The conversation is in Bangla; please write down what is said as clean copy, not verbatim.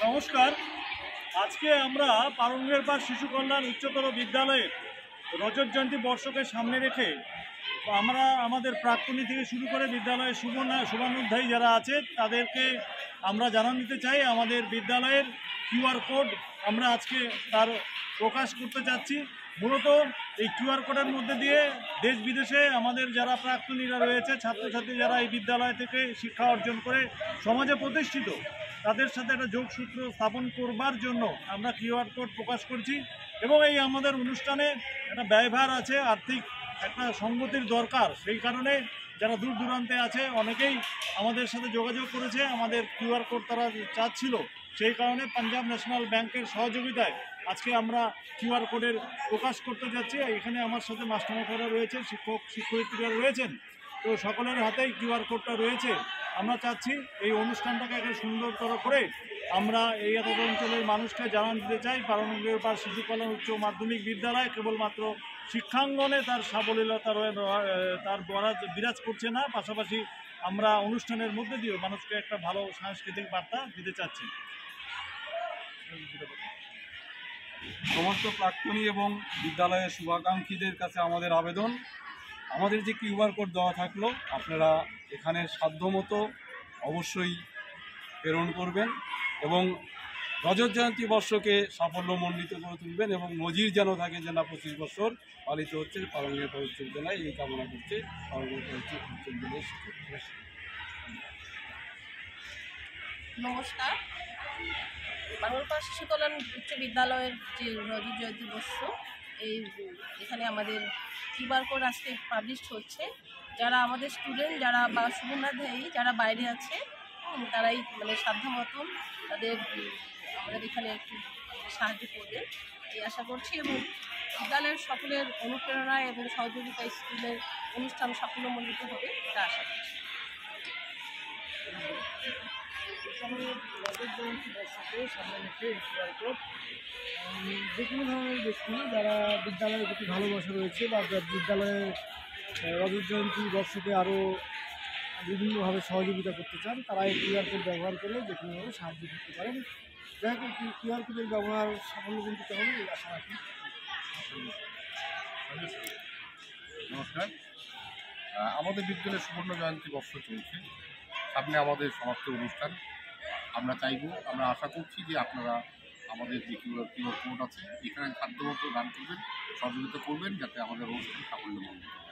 নমস্কার। আজকে আমরা পারঙ্গের পাড় শিশু কল্যাণ উচ্চতর বিদ্যালয়ের রজত জয়ন্তী বর্ষকে সামনে রেখে আমরা আমাদের প্রাক্তনী থেকে শুরু করে বিদ্যালয়ের শুভানুধ্যায়ী যারা আছে তাদেরকে আমরা জানান দিতে চাই আমাদের বিদ্যালয়ের কিউআর কোড আমরা আজকে তার প্রকাশ করতে চাচ্ছি। মূলত এই কিউআর কোডের মধ্যে দিয়ে দেশ বিদেশে আমাদের যারা প্রাক্তনীরা রয়েছে, ছাত্রছাত্রী যারা এই বিদ্যালয় থেকে শিক্ষা অর্জন করে সমাজে প্রতিষ্ঠিত, তাদের সাথে একটা যোগসূত্র স্থাপন করবার জন্য আমরা কিউআর কোড প্রকাশ করছি। এবং এই আমাদের অনুষ্ঠানে একটা ব্যয়ভার আছে, আর্থিক একটা সঙ্গতির দরকার। সেই কারণে যারা দূর দূরান্তে আছে অনেকেই আমাদের সাথে যোগাযোগ করেছে, আমাদের কিউআর কোড তারা চাচ্ছিল। সেই কারণে পাঞ্জাব ন্যাশনাল ব্যাংকের সহযোগিতায় আজকে আমরা কিউআর কোডের প্রকাশ করতে যাচ্ছি। এখানে আমার সাথে মাস্টারমশাইরা রয়েছে, শিক্ষয়িত্রীরা রয়েছেন, তো সকলের হাতেই কিউআর কোডটা রয়েছে। আমরা চাচ্ছি এই অনুষ্ঠানটাকে একটা সুন্দরতর করে আমরা এই এলাকা অঞ্চলের মানুষকে জানান দিতে চাই পারঙ্গের পাড় শিশু কল্যাণ উচ্চ মাধ্যমিক বিদ্যালয় কেবলমাত্র শিক্ষাঙ্গনে তার সাবলীলতা তার বিরাজ করছে না, পাশাপাশি আমরা অনুষ্ঠানের মধ্যে দিয়েও মানুষকে একটা ভালো সাংস্কৃতিক বার্তা দিতে চাচ্ছি। সমস্ত প্রাক্তনী এবং বিদ্যালয়ের শুভাকাঙ্ক্ষীদের কাছে আমাদের আবেদন, আমাদের যে কিউআর কোড দেওয়া থাকলো আপনারা এখানে সাধ্যমতো অবশ্যই প্রেরণ করবেন এবং রজত জয়ন্তী বর্ষকে সাফল্যমণ্ডিত করে তুলবেন এবং নজির যেন থাকে যে না 25 বছর পালিত হচ্ছে পারঙ্গের পাড় উচ্চ বিদ্যালয়, এই কামনা করছে পারঙ্গের পাড় উচ্চ বিদ্যালয়ের শিক্ষক। নমস্কার। পারঙ্গের পাড় শিশু কল্যাণ উচ্চ বিদ্যালয়ের যে রজত জয়ন্তী বর্ষ, এখানে আমাদের কিউআর কোড আজকে পাবলিশড হচ্ছে। যারা আমাদের স্টুডেন্ট যারা বা শুভানুধ্যায়ী যারা বাইরে আছে তারাই সাধ্য মতন তাদের আমাদের এখানে একটু সাহায্য করবে এই আশা করছি এবং বিদ্যালয়ের সকলের অনুপ্রেরণায় এবং সহযোগিতায় স্কুলের অনুষ্ঠান সাফল্যমণ্ডিত হবে এটা আশা করছি। রজত জয়ন্তী বর্ষকে সামনে রেখে কিউআর কোড যে কোনো ধরনের ব্যক্তি যারা বিদ্যালয়ের প্রতি ভালোবাসা রয়েছে বা বিদ্যালয়ে রজত জয়ন্তী বর্ষকে আরও বিভিন্নভাবে সহযোগিতা করতে চান, তারা এই কিউআর কোড ব্যবহার করে যে কোনোভাবে সাহায্য করতে পারেন। যাই হোক, কিউআর কোডের ব্যবহার সাফল্যমণ্ডিত হবে এই আশা রাখি। নমস্কার। আমাদের বিদ্যালয়ের সুবর্ণ জয়ন্তী বর্ষ চলছে, সামনে আমাদের সমাপ্ত অনুষ্ঠান। আমরা আশা করছি যে আপনারা আমাদের যে কিউআর কোড আছে এখানে সাধ্যমতো দান করবেন, সহযোগিতা করবেন যাতে আমাদের অনুষ্ঠান সাফল্যমণ্ডিত হয়।